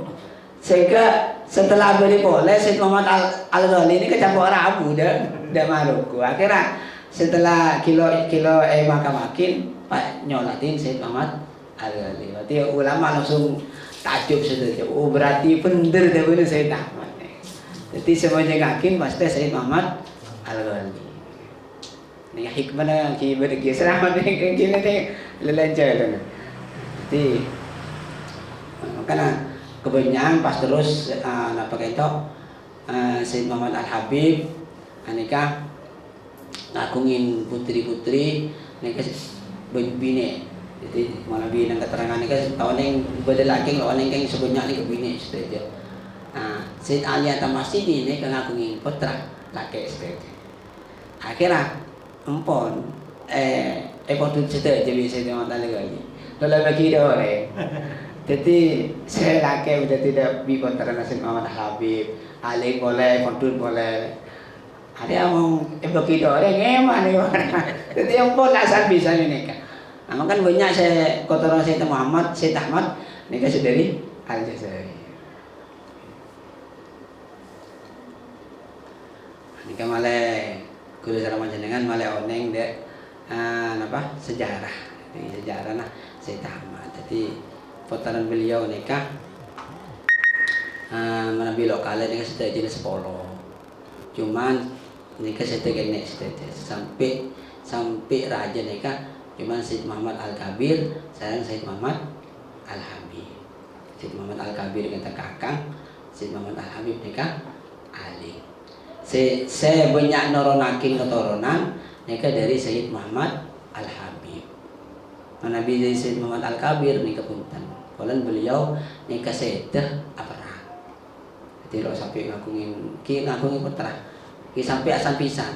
Speaker 1: sehingga setelah beli boleh Sayyid Muhammad Al-Ghali ini kecampur Rabu di Maroko. Akhirnya setelah kilo makin Pak nyolatin Sayyid Muhammad Al-Ghali. Berarti ulama langsung takjub saja. Oh berarti bener deh bener Sayyid Ahmad. Jadi semuanya yakin pasti Sayyid Muhammad Al-Ghali. Ini hikmahnya ki selamat ini gini nih lelencer. Jadi karena kebanyakan pas terus apa itu Sayyid Muhammad Al-Habib nikah ngagungin putri-putri nikah bine. Jadi mana bine keterangan nikah tahun yang beda lagi lawan yang sebanyak ini bine saja. Nah Sayyid Ali At-Tamasidi ini ngagungin putra laki saja. Akhirnya empon potut cerita jadi Sayyid Muhammad Al-Ghali. Lalu bagi dia orang. Jadi saya laki sudah tidak bikontra Sayyid Muhammad Al-Habib, Ali boleh, Fondun boleh. Ada yang begitu orang ngeman nih. Jadi yang pun asal bisa nikah. Nah, kan banyak saya kotoran Sayyid Ahmad nikah dari Aljazair. Nikah malah Kula sareng panjenengan malih oneng dek sejarah. Jadi sejarah nah Sayyid Ahmad. Jadi putaran beliau nikah menabi lokale nikah sudah jenis 10. Cuman nikah sudah kene sampai raja nikah cuman Sayyid Muhammad Al-Kabir sareng Sayyid Muhammad Al-Habib. Sayyid Muhammad Al-Kabir kata kakang, Sayyid Muhammad Al-Habib nikah aling. Saya banyak noronakin keturunan nikah dari Sayyid Muhammad Al-Habib. Nabi dari Sayyid Muhammad Al-Kabir nikah punten. Kalau beliau nikah Sayyidah Aparah. Jadi kalau sampai ngakungin putra, ki sampai asan pisan.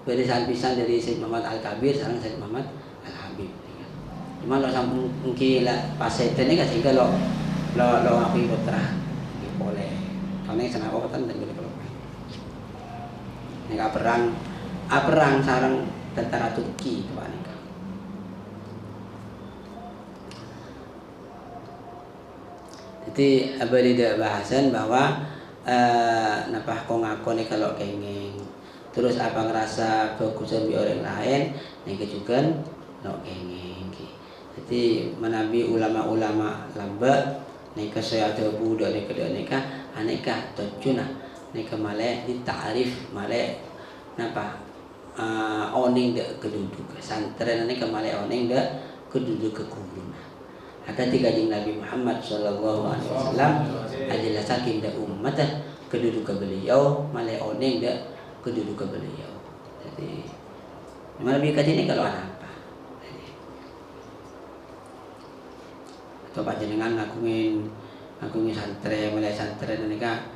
Speaker 1: Barisan pisan dari Sayyid Muhammad Al-Kabir sareng Sayyid Muhammad Al-Habib. Cuma lo sampun ngki pas Sayyidah nikah sehingga lo ngakungin putra. Ki boleh. Karena senang apa dan boleh. Nikah perang sareng tentara Turki itu Pak nikah. Jadi abadi dak bahasan bahwa napa kok ngakoni kalau kenging. Terus apa ngerasa bagusan bi orang lain nikah juga no kenging. Jadi menabi ulama-ulama lamba nikah saya ada budak nikah aneka tojuna nikah malek ditarif malek napa oning dek kedudukan santren nikah malek oning dek kedudukan keguruna. Ada tiga jing Nabi Muhammad Sallallahu Alaihi Wasallam adalah saking dak umat kedudukan beliau malek oning dek kedudukan beliau. Jadi Nabi kata ini kalau apa? Atau panjenengan ngakungin santren malek santren nikah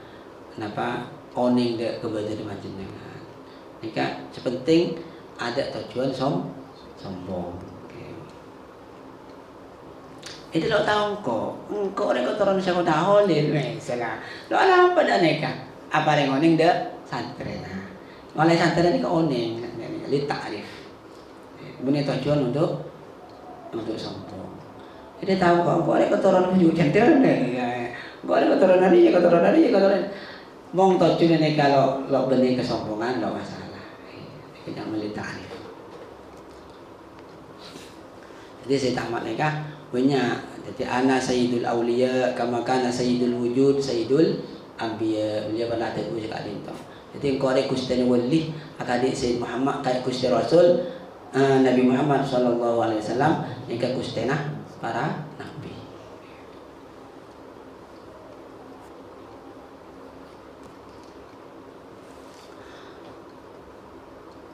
Speaker 1: kenapa oning dek kebadan panjenengan nikah sepenting ada tujuan sombong. Okay. Itu lo tahu kok orang kotoran saya kau tahu nih misalnya lo ada apa dah nikah apa yang oning dek santren oleh santren ini ke oning li takrif punya tujuan untuk sombong. Jadi tahu kok orang kotoran juga santren nih kok orang kotoran ini mong tujuan ini kalau lo benih kesombongan lo masalah. Kita melitari. Jadi saya tamat nikah punya. Jadi ana sayyidul auliya kama kana sayyidul wujud sayyidul anbiya. Beliau pernah ada uji kadinto. Jadi engkau ada Gusti Wali akadik Sayyid Muhammad kayak Gusti Rasul Nabi Muhammad sallallahu alaihi wasallam nikah Gusti para nabi.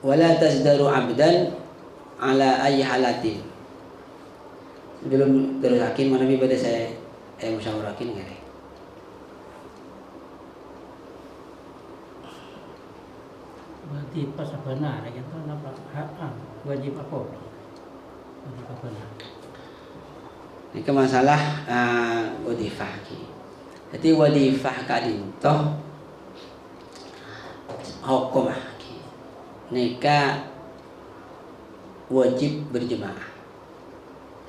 Speaker 1: Wala tasdaru abdan ala ayyi halatin. Sebelum terus hakim mana pada saya musyawarahin enggak deh.
Speaker 2: Wajib pas benar gitu napa wajib apa? Wajib apa benar.
Speaker 1: Ini masalah wadifah ki. Jadi wadifah kadinto hukum nikah wajib berjemaah.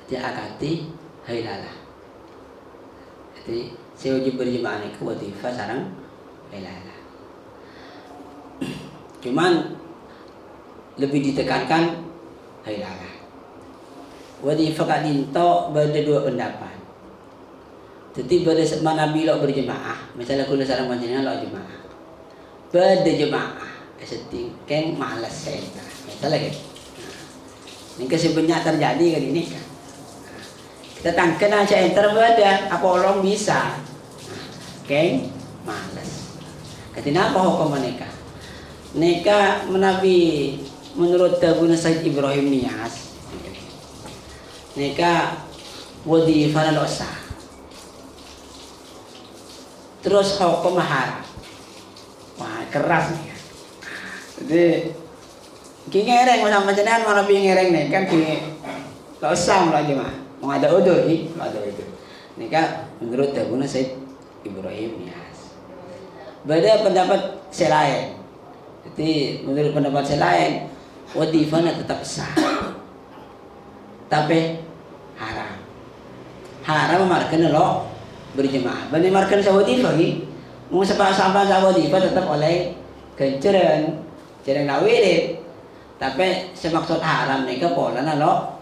Speaker 1: Jadi akati hailalah. Jadi saya wajib berjemaah nikah wadifah sareng hailalah. Cuman lebih ditekankan hailalah. Wadifah kadinto ada dua pendapat. Jadi pada Nabi lo berjemaah, misalnya kulo sareng panjenengan lo jemaah. Pada jemaah setting keng malas saya misalnya gitu. Ini sebenarnya terjadi kan ini kan. Kita tangken aja enter pada apa orang bisa. Keng malas. Ketina apa hukum nikah? Nikah menabi menurut Tabun Said Ibrahim Nias. Nikah wadifah dosa. Terus hukum haram. Wah keras nih. Jadi ki ngereng sama jenengan mana bi ngereng nih kan ki lo sam lagi mah mau ada udur ki ada udur nikah menurut Tabuna Said Ibrahim Nias. Beda pendapat selain. Jadi menurut pendapat selain wadifahnya tetap sah tapi haram markan lo berjemaah bani markan sa wadifah ki mau sampai wadifah tetap oleh kenceran Jarang nak wirid. Tapi semaksud haram nika pola lo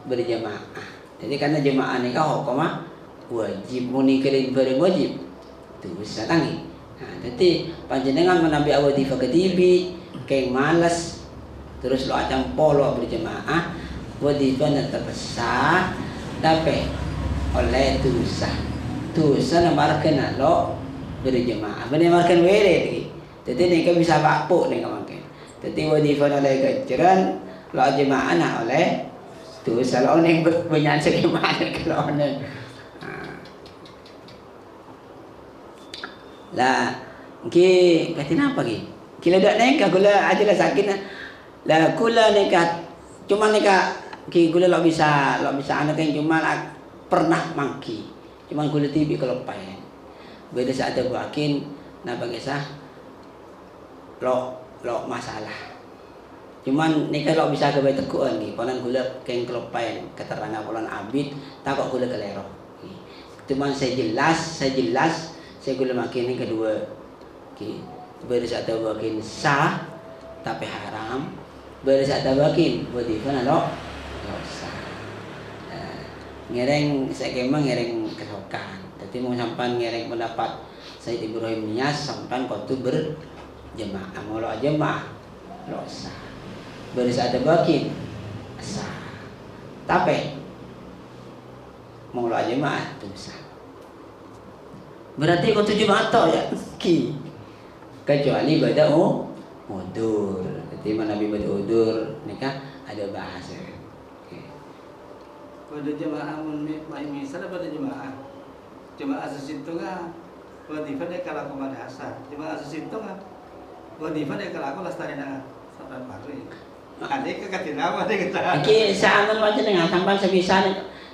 Speaker 1: berjamaah. Jadi karena jemaah nika hukumnya wajib munikerin bareng wajib. Itu bisa tangi. Nah, jadi panjenengan menabi wadifah ketibi kayak malas terus lo acam polo berjemaah wadifah tetap sah tapi oleh dosa namarkan lo berjemaah menamarkan wirid. Jadi nika bisa bakpo nika mungkin. Jadi wadifah oleh gajaran lo jemaah nah oleh dosa lo neng benyan segimana kalau neng. Lah, ki katina apa ki? Kila dak neka gula aja lah sakit lah gula neka cuma neka ki gula lo bisa anak yang cuma pernah mangki. Cuma gula tibi kalau paen. Beda saat aku akin napa kisah lo masalah. Cuman neka lo bisa kebaik tekuan ni, ponan gula keng kelopain keterangan ponan abid, tak kok gula kelero. Cuman saya jelas saya gula makin yang kedua, beres atau makin sah tapi haram, beres atau makin wadifah lo sah. Ngereng saya kemang ngereng kesokan, tapi mau sampan ngereng pendapat Said Ibrahim Nias sampan kau tu berjemaah, mau lo jemaah lo sah, beres atau makin sah, tapi mau lo jemaah tu sah. Berarti kau tujuh mata ya ki kecuali pada udur. Jadi mana nabi pada udur nikah ada bahasa.
Speaker 3: Pada jemaah misalnya pada jemaah sesitungah wadifah dia kalau aku pada asar jemaah sesitungah wadifah dia kalau aku lestarinya salat maghrib. Adik kekatina ada kita.
Speaker 1: Ki saangan macam dengan sampan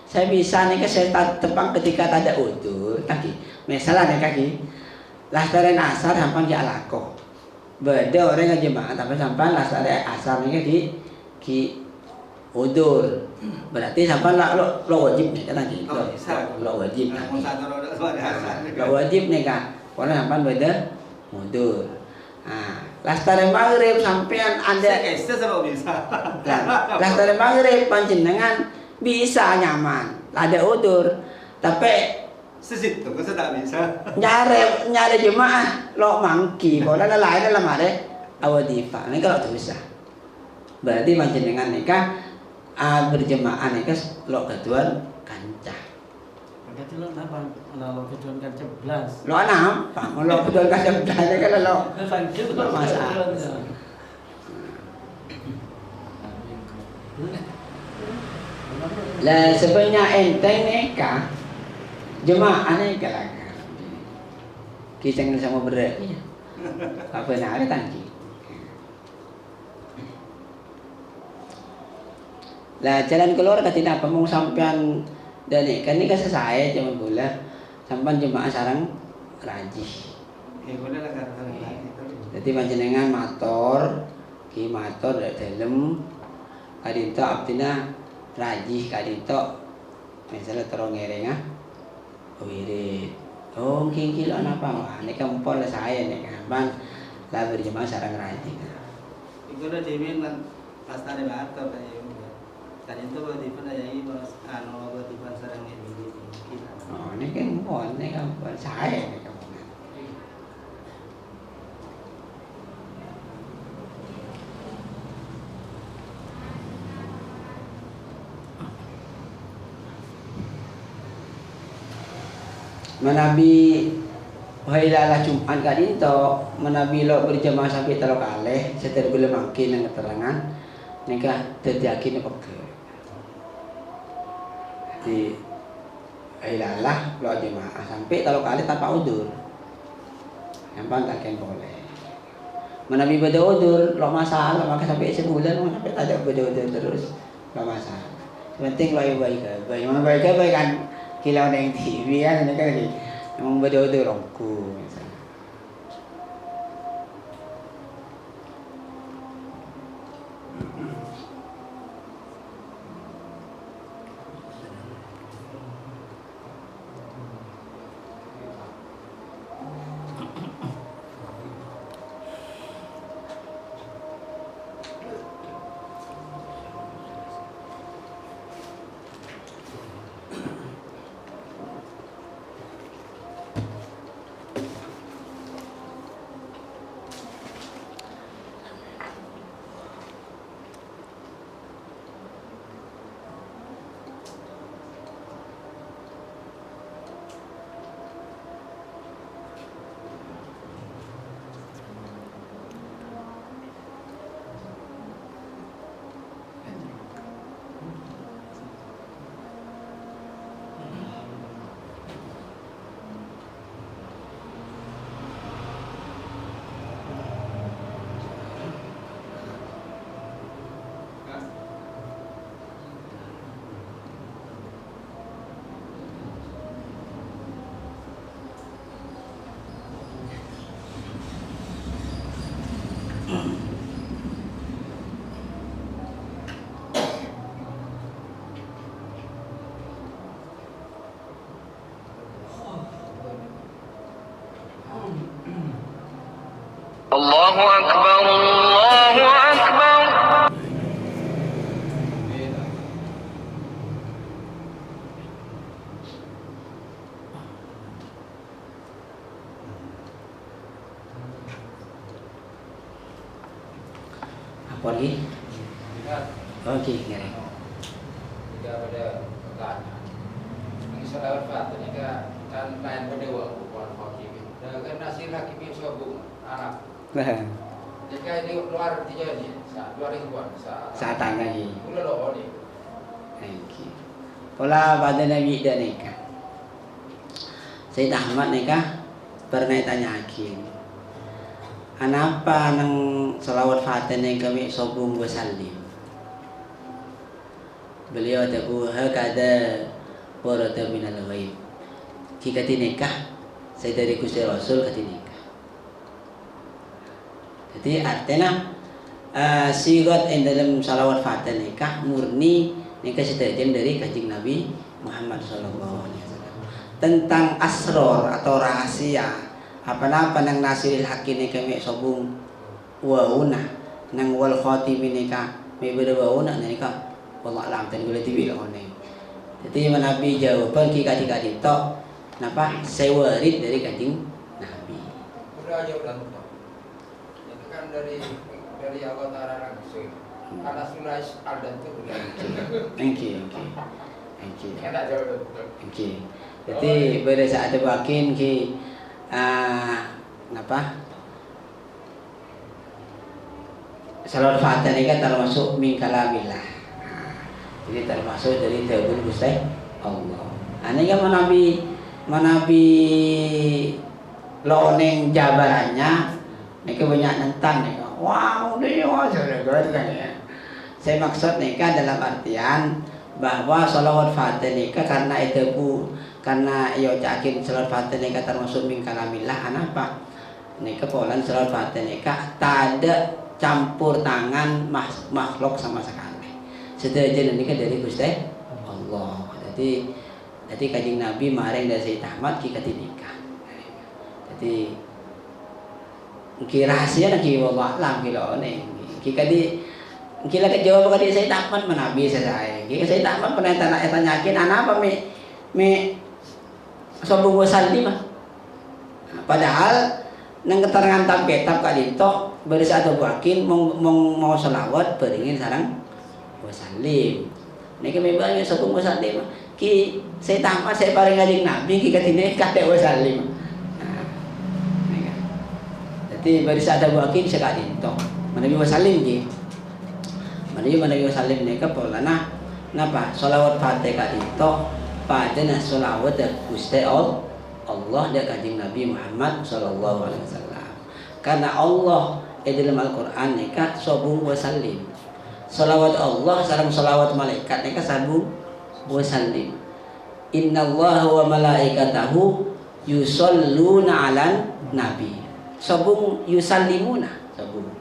Speaker 1: saya bisa nih saya tepang ketika ada udur tadi. Misalnya nih kaki, lastaran asar sampai dia laku. Beda orang yang jemaah tapi sampai lastaran asar nih ki udur. Berarti sampai lo wajib nih kan lagi. Lo wajib. Lo wajib nih kan. Kalau sampai beda udur. Nah, lastaran maghrib sampean anda. Lastaran maghrib panjenengan bisa nyaman. Ada udur, tapi
Speaker 3: sesitu kan sudah bisa
Speaker 1: nyari jemaah lo mangki bola lain dalam ada awadifah ini kalau bisa berarti panjenengan nikah berjemaah nikah lo ketuan kancah
Speaker 2: berarti lo apa lo ketuan kancah belas
Speaker 1: lo nampak lo ketuan kancah belas kan lo masalah lah sebenarnya enteng nikah jemaah ni kalangan kita ngel sama berat apa nak ada tangki lah jalan keluar ketika apa mau sampean dan ni kan ni kan selesai cuma bola sampean jemaah sarang rajih jadi panjenengan motor ki motor dalam kadito abdina rajih kadito misalnya terong ngereng wirid. Oh, kingkil apa wah? Ini kan pol saya nih kan, bang. Lah berjemaah sarang rajin.
Speaker 3: Itu dah dimin pas tadi batal kayak itu. Tadi itu wadifah ya ini wadifah sarang ini.
Speaker 1: Oh, ini kan pol, ini kan pol saya nih kan. Menabi Wahailalah Jumat kadinto menabi lo berjemaah sampai telo kalih setelah gula makin yang keterangan nikah terjadi peke. Jadi Wahailalah lo jemaah sampai telo kalih tanpa udur. Yang takkan boleh. Menabi beda udur lo masalah maka sampai sebulan sampai ada beda udur terus lo masalah. Penting lo baik kan. Kilau yang TV kan ini kan memang beda-beda rongku misalnya.
Speaker 4: أكبر الله أكبر.
Speaker 1: Apa lagi? Oke, kira.
Speaker 5: Jika pada pertanyaan yang salah fatah ni kan main pada waktu bukan hakim. Dan kan nasir hakim yang sabung anak. Jika ini luar tiga ni, luar ribuan
Speaker 1: Saat tanya ni.
Speaker 5: Pula loh ni.
Speaker 1: Okey. Pola pada Nabi dan nikah. Sayyid Ahmad nikah pernah tanya hakim. Anapa nang selawat fatih ni kami sobung bersalim. Beliau tahu hakada warata minal ghaib. Jika nikah saya dari Gusti Rasul kata nikah. Jadi artinya sigat dalam salawat fatih nikah murni nikah seterjem dari Kanjeng Nabi Muhammad sallallahu alaihi wasallam. Tentang asror atau rahasia apa-apa nang nasiril hakim ni kami sobung wauna nang wal khatimin nikah me berwauna nikah wallah alam tadi boleh tibi lah ni. Jadi Nabi jawaban kita ditok napa sewarid dari Kanjeng Nabi.
Speaker 5: Sudah jawab dan itu kan dari Allah Taala langsung. Karena sunnah ada tu.
Speaker 1: Thank you.
Speaker 5: Kan tak jawab.
Speaker 1: Okey. Jadi pada saat itu bakin ki napa? Salawat fatih ni kan termasuk min kalamillah. Jadi termasuk dari Tauhid Gusti Allah. Ini kan Nabi loneng jabarannya, mereka banyak nentang nih. Wow, dia kan ya. Saya maksud nih kan dalam artian bahwa salawat fatih ni karena itu karena ia yakin salawat fatih ni termasuk min kalamillah. Kenapa? Nika polan salawat fatih ni tak ada campur tangan makhluk sama sekali. Sederhana nika dari Gusti Allah. Jadi Kanjeng Nabi maring dari Sayyid Ahmad kita nikah. Jadi mungkin rahasia nak kita bawa lah kita ni. Kita jawab kepada Sayyid Ahmad Nabi saya. Kita Sayyid Ahmad pernah tanyakin anak apa me sobung wasalli mah. Padahal nang keterangan tab kitab kali itu berisa atau bakin mau selawat beringin sarang wasallim. Niki memang sobung wasallim mah. Ki saya tamat saya paling Kanjeng Nabi ki katine kate wasallim. Jadi berisa ada bakin sekali itu. Nabi wasallim ki. Nabi wasallim nika polana napa selawat Fatihah itu pada selawat Gusti Allah dan Kanjeng Nabi Muhammad sallallahu alaihi wasallam. Karena Allah dalam Al-Qur'an nika sabung wasallim. Selawat Allah sareng selawat malaikat nika sabung wasallim. Innallaha wa malaikatahu yusholluna 'alan nabi. Sabung yusallimuna sabung.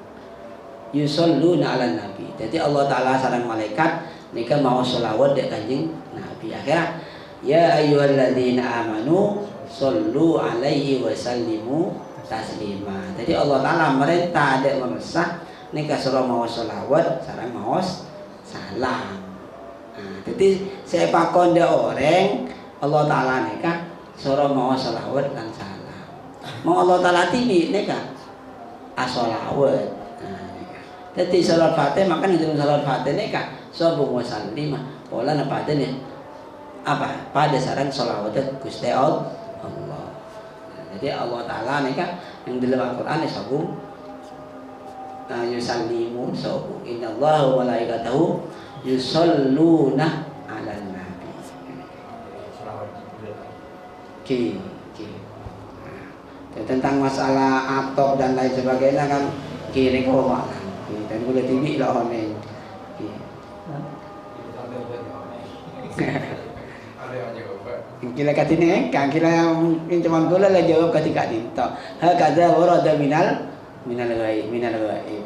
Speaker 1: Yusholluna 'alan nabi. Jadi Allah taala sareng malaikat nika mau selawat dek Kanjeng Nabi. Akhirnya ya ayyuhalladzina amanu shollu 'alaihi wa sallimu taslima. Jadi Allah taala merintah dek meresah nika suruh mau selawat sareng mau salam. Jadi saya pakon dia orang Allah Ta'ala nikah suruh mau salawat dan salam. Mau Allah Ta'ala tibi nikah asolawat. Jadi salat fatih makan itu salat fatih nikah sobung wasallimah. Pola apa nih? Apa? Pada sarang salawat Gusti Allah. Jadi Allah Ta'ala nikah yang dalam Al-Quran ini sobung yusallimu sobung. Innallaha wa malaikatahu yusholluna 'alan nabi. Oke. Tentang masalah atok dan lain sebagainya kan kiri koma dan boleh tibi lah ni. Kira kata ni kan kira yang cuma gula lah jawab ketika dinta. Hakada warada minal ghaib.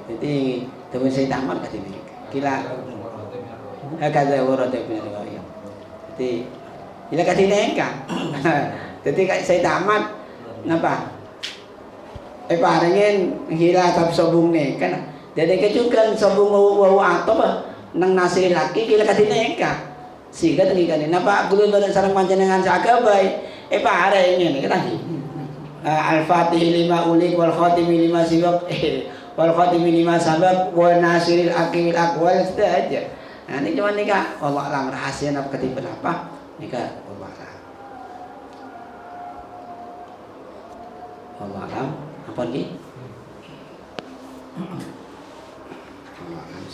Speaker 1: Jadi teman saya tamat kata ni. Kira hakada warada minal ghaib. Jadi bila kata ni kan. Jadi saya tamat napa? paringin hila tab sobung ne kan. Jadi kecukan sobung wau atau nang nasir laki kila katineka. Siga tadi kan napa gulun dan sarang panjenengan sakabay paringin kan lagi. Al-Fatih lima ulik wal khatimi lima sibab wal khatimi lima sabab wa nasiril akil akwal itu aja. Nah ini cuma nikah Allah alam rahasia apa ketiban apa nikah Allah alam apa nih Allah alam